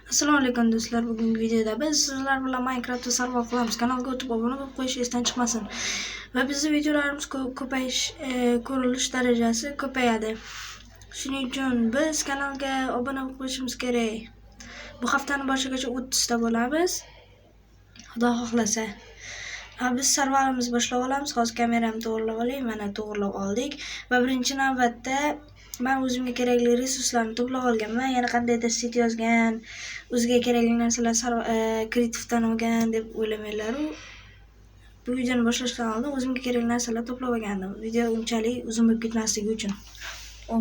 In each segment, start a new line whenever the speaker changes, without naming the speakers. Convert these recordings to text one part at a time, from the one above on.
Assalomu alaykum do'stlar. Bugungi videoda biz sizlar bilan Minecraftda sarvo qilamiz. Kanalga o'tib obuna bo'lib qo'yish esdan chiqmasin. Va bizning videolarimiz ko'payish, ko'rilish darajasi ko'payadi. Shuning uchun biz kanalga obuna bo'lib qo'yishimiz kerak. Bu haftani boshigacha 30 ta bo'lamiz. Xudo xohlasa. Biz sarvarimizni boshlab olamiz. Hozir kameramni to'g'rilab olay. Mana to'g'rilab oldik va birinchi navbatda men o'zimga kerakli resurslarni to'plab olganman. Yana qandaydir sit yozgan, o'ziga kerakli narsalar kreativdan olgan deb o'ylamanglar. Bu videoni boshlashdan oldin o'zimga kerakli narsalar to'plab olgandim. Video unchalik uzun bo'lib ketmasligi uchun.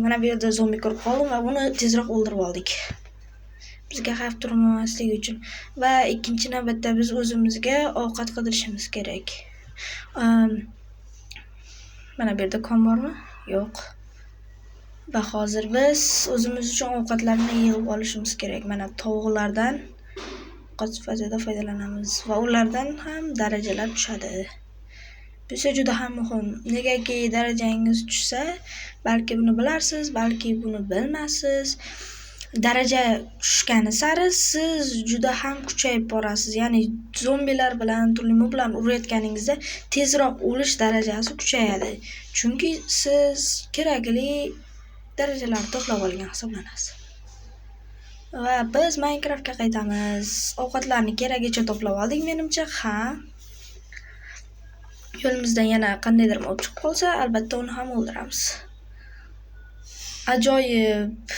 Mana bu yerda zombi ko'rib qoldim va uni tezroq o'ldirib oldik. Bizga xavf turmasligi uchun. Va ikkinchi navbatda biz o'zimizga ovqat qidirishimiz kerak. Mana bu yerda kon bormi? Yo'q. Va hozir biz o'zimiz uchun ovqatlarni yig'ib olishimiz kerak. Mana tovuqlardan ovqat sifatida foydalanamiz va ulardan ham darajalar tushadi. Bu esa juda ham muhim. Negaki darajangiz tushsa, balki buni bilarsiz, balki buni bilmaysiz. Daraja tushgani sari siz juda ham kuchayib borasiz. Ya'ni zombilar bilan, turli moblarni urayotganingizda tezroq o'lish darajasi kuchayadi. Chunki siz kerakli darajalarni to'plab olgan hisoblanasiz. Va biz Minecraftga qaytamiz. Ovqatlarni keragicha to'plab oldik menimcha. Yo'limizdan yana qandaydir mob chiqib qolsa, albatta uni ham o'ldiramiz. Ajoyib,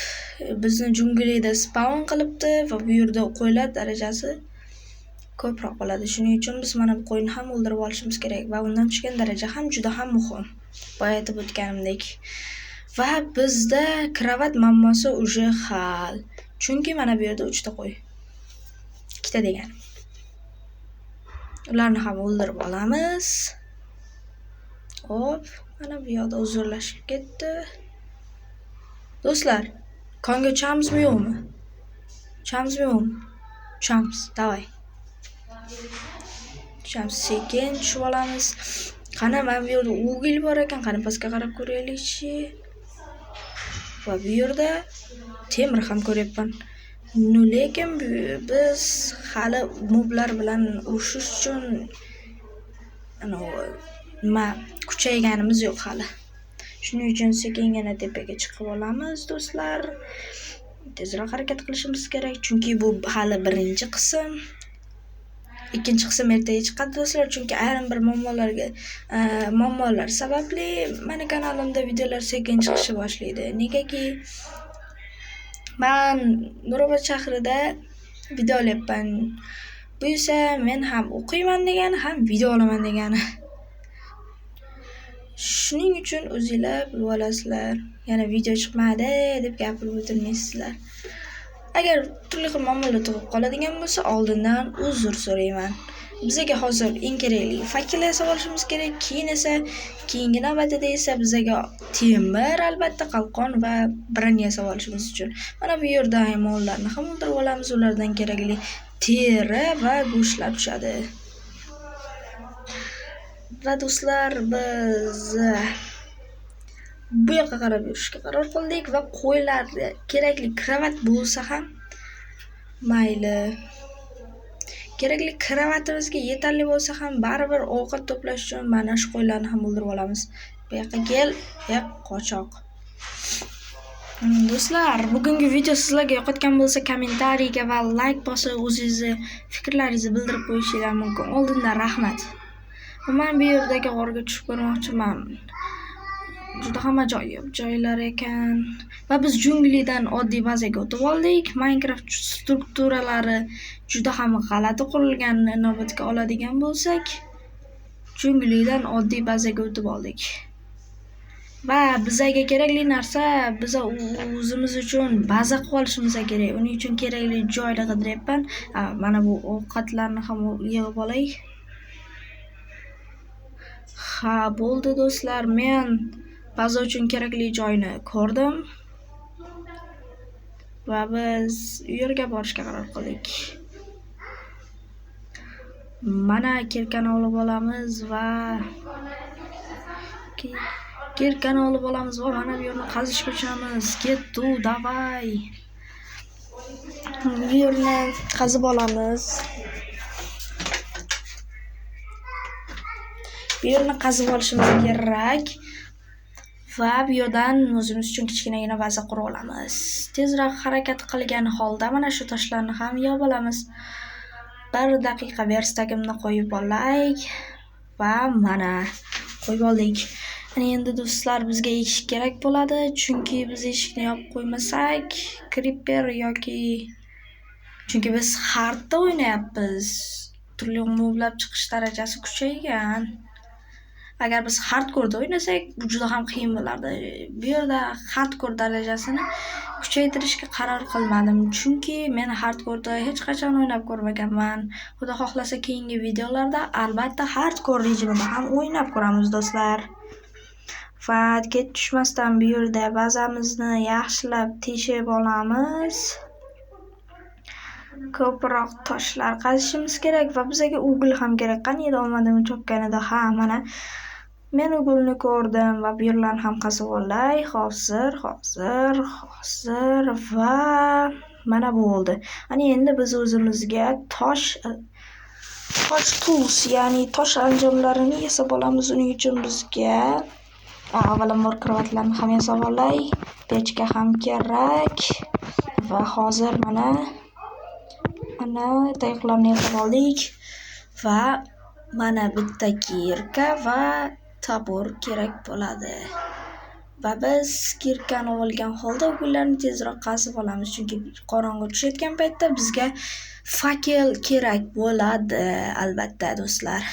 bizni junglida spawn qilibdi va bu yerda qo'ylar darajasi ko'proq bo'ladi. Shuning uchun biz mana bu qo'yni ham o'ldirib olishimiz kerak va undan tushgan daraja ham juda ham muhim. Boya aytib o'tganimdek. Va bizda kravat muammosi uje hal. Chunki mana bu yerda 3 ta qo'y. 2 ta degan. Ularni ham o'ldirib olamiz. Hop, mana bu yoqda huzurlashib ketdi. Do'stlar, konga uchamizmi yo'qmi? Uchamizmi yo'qmi? Uchamiz, davay. Uchamiz, sekin tushib olamiz. Qani mana bu yerda o'g'il bor ekan, qani pastga qarab ko'raylikchi. Va bu yerda temir ham ko'ryapman. Lekin biz hali moblar bilan urushish uchun kuchayganimiz yo'q hali. Shuning uchun sekingina tepaga chiqib olamiz do'stlar. Tezroq harakat qilishimiz kerak, chunki bu hali birinchi qism. Ikkinchi qism ertaga chiqadi do'stlar, chunki ayrim bir muammolar sababli meni kanalimda videolar sekin chiqishni boshlaydi. Negaki men Nurobod shahrida video olyapman. Bu esa men ham o'qiyman degani, ham video olaman degani. Shuning uchun o'zingizlar bilib olasizlar. Yana video chiqmadi deb gapirib o'tirmaysizlar. Agar turli xil muammolar tug'ib qoladigan bo'lsa, oldindan uzr so'rayman. Bizga hozir eng kerakli fakil yasab olishimiz kerak. Keyin esa keyingi navbatda esa bizga temir, albatta qalqon va bron yasab olishimiz uchun. Mana bu yerda hayvonlarni ham o'ldirib olamiz. Ulardan kerakli teri va go'shtlar tushadi. Va do'stlar, biz bu yoqqa qarab yurishga qaror qildik va qo'ylarga kerakli kravat bo'lsa ham mayli. Kerakli kravatimizga yetarli bo'lsa ham baribir ovqat to'plash uchun mana shu qo'ylarni ham o'ldirib olamiz. Bu yoqqa kel, qochoq. Do'stlar, bugungi video sizlarga yoqayotgan bo'lsa, kommentariyga va like bosib o'zingizni fikrlaringizni bildirib qo'yishingiz mumkin. Oldindan rahmat. Men bu yerdagi g'orga tushib ko'rmoqchiman. Juda ham ajoyib joylar ekan. Va biz junglidan oddiy bazaga o'tib oldik. Minecraft strukturalari juda ham g'alati qurilganini inobatga oladigan bo'lsak, junglidan oddiy bazaga o'tib oldik. Va bizga kerakli narsa, biz o'zimiz uchun baza qilib olishimiz kerak. Uning uchun kerakli joyni qidiryapman. Mana bu ovqatlarni ham yig'ib olay. Bo'ldi do'stlar, men baza uchun kerakli joyni ko'rdim. Va biz u yerga borishga qaror qildik. Mana kirkani olib olamiz va mana bu yerni qazishga tushamiz. Ketdi, davay. Bu yerni qazib olamiz. Bu yerni qazib olishimiz kerak va bu yerdan o'zimiz uchun kichkinagina baza qurib olamiz. Tezroq harakat qilgan holda mana shu toshlarni ham yig'ib olamiz. 1 daqiqa verstagimni qo'yib olay va mana qo'yib oldik. Endi do'stlar bizga eshik kerak bo'ladi, chunki biz eshikni yopib qo'ymasak, creeper chunki biz hardda o'ynayapmiz. Turli moblab chiqish darajasi kuchaygan. Agar biz hardcore'da o'ynasak, bu juda ham qiyin bo'lardi. Bu yerda hardcore darajasini kuchaytirishga qaror qilmadim, chunki men hardcore'da hech qachon o'ynab ko'rmaganman. Xudo xohlasa keyingi videolarda albatta hardcore rejimida ham o'ynab ko'ramiz do'stlar. Va ket tushmasdan bu yerda bazamizni yaxshilab teshib olamiz. Ko'proq toshlar qazishimiz kerak va bizga ugl ham kerak. Qani edi olmadimmi chopganida? Ha, mana men uglni ko'rdim va bu yerlarni ham qazib olay. Hozir va mana bu bo'ldi. Ana endi biz o'zimizga tosh tools, ya'ni tosh anjomlarini yasab olamiz. Uning uchun bizga avvalambor kravatlarni ham yasab olay. Pechka ham kerak va hozir mana tayoqlarni yasab oldik va mana bitta kirka va tabur kerak bo'ladi. Va biz kirkani olgan holda ularni tezroq qazib olamiz, chunki qorong'i tushayotgan paytda bizga fakel kerak bo'ladi albatta do'stlar.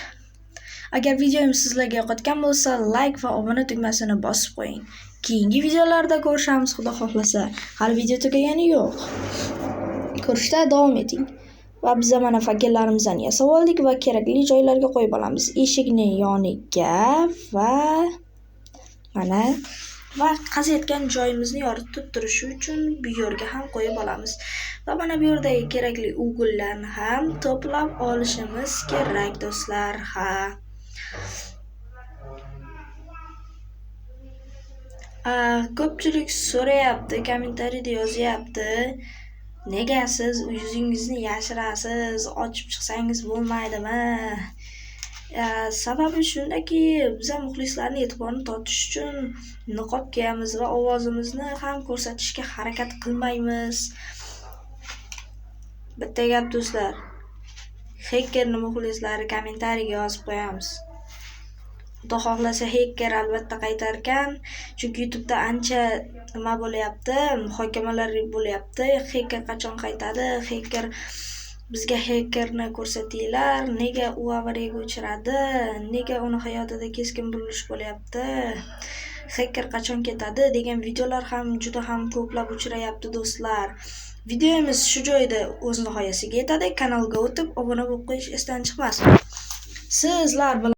Agar videomiz sizlarga yoqayotgan bo'lsa, like va obuna tugmasini bosib qo'ying. Keyingi videolarda ko'rishamiz xudo xohlasa. Hali video tugagani yo'q. Ko'rishda davom eting. Va biz mana fakellarimizni yasab oldik va kerakli joylarga qo'yib olamiz. Eshikni yoniga va mana va qaziyotgan joyimizni yoritib turishi uchun bu yerga ham qo'yib olamiz. Va mana bu yerdagi kerakli ugllarni ham to'plab olishimiz kerak do'stlar. Ko'pchilik so'rayapti, kommentariyada yozyapti. Nega siz yuzingizni yashirasiz? Ochib chiqsangiz bo'lmaydimi? Sababi shundaki, biz muxlislarning e'tiborini tortish uchun niqob kiyamiz va ovozimizni ham ko'rsatishga harakat qilmaymiz. Bitta gap do'stlar, hackerning muxlislari kommentariyaga yozib qo'yamiz. Xudo xohlasa hacker albatta qaytarkan, chunki YouTube'da ancha nima bo'lyapti, muhokamalar bo'lyapti. Hacker qachon qaytadi? Bizga hackerni ko'rsatinglar, nega u avariyaga uchradi? Nega uni hayotida keskin burilish bo'lyapti? Hacker qachon ketadi degan videolar ham juda ham ko'plab uchrayapti do'stlar. Videomiz shu joyda o'z nihoyasiga yetadi. Kanalga o'tib obuna bo'lib qo'yish esdan chiqmasin. Sizlar bilan